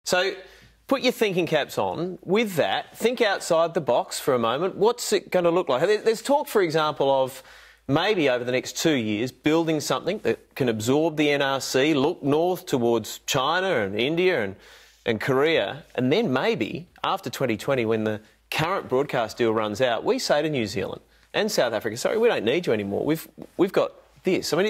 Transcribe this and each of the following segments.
So put your thinking caps on. With that, think outside the box for a moment. What's it going to look like? There's talk, for example, of maybe over the next 2 years building something that can absorb the NRC, look north towards China and India and Korea, and then maybe after 2020, when the current broadcast deal runs out, we say to New Zealand and South Africa, sorry, we don't need you anymore. We've got this. I mean,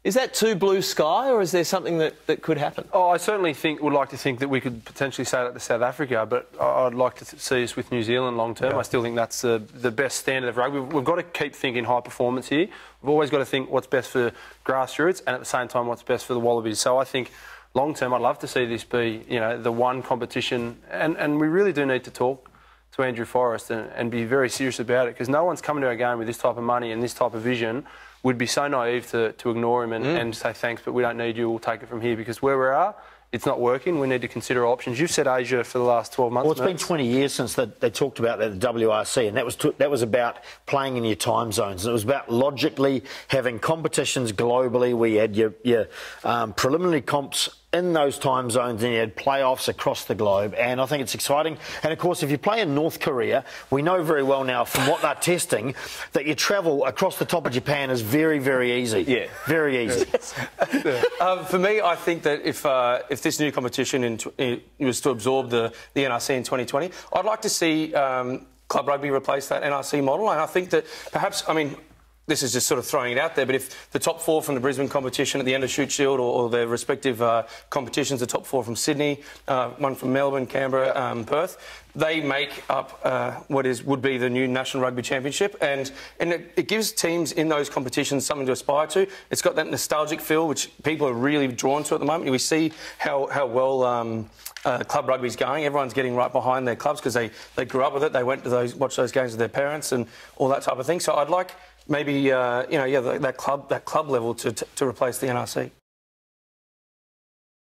is that too blue sky, or is there something that could happen? Oh, I certainly would like to think that we could potentially say that to South Africa, but I'd like to see us with New Zealand long term. Yeah. I still think that's the best standard of rugby. We've got to keep thinking high performance here. We've always got to think what's best for grassroots and at the same time what's best for the Wallabies. So I think long term I'd love to see this be, the one competition, and we really do need to talk to Andrew Forrest and be very serious about it, because no one's coming to our game with this type of money and this type of vision would be so naive to ignore him and say thanks, but we don't need you, we'll take it from here, because where we are, it's not working. We need to consider options. You've said Asia for the last 12 months. Well, it's been 20 years since they talked about that, the WRC, and that was about playing in your time zones. It was about logically having competitions globally. We had your preliminary comps in those time zones, and you had playoffs across the globe, and I think it's exciting. And of course, if you play in North Korea, we know very well now from what they're testing that your travel across the top of Japan is very, very easy. Yeah, very easy. For me, I think that if this new competition was to absorb the NRC in 2020, I'd like to see club rugby replace that NRC model, and I think that perhaps, this is just sort of throwing it out there, but if the top four from the Brisbane competition at the end of Shoot Shield or their respective competitions, the top four from Sydney, one from Melbourne, Canberra, Perth, they make up would be the new National Rugby Championship, and it gives teams in those competitions something to aspire to. It's got that nostalgic feel which people are really drawn to at the moment. We see how well club rugby's going. Everyone's getting right behind their clubs because they grew up with it. They went to watch those games with their parents and all that type of thing. So I'd like maybe that club level to replace the NRC.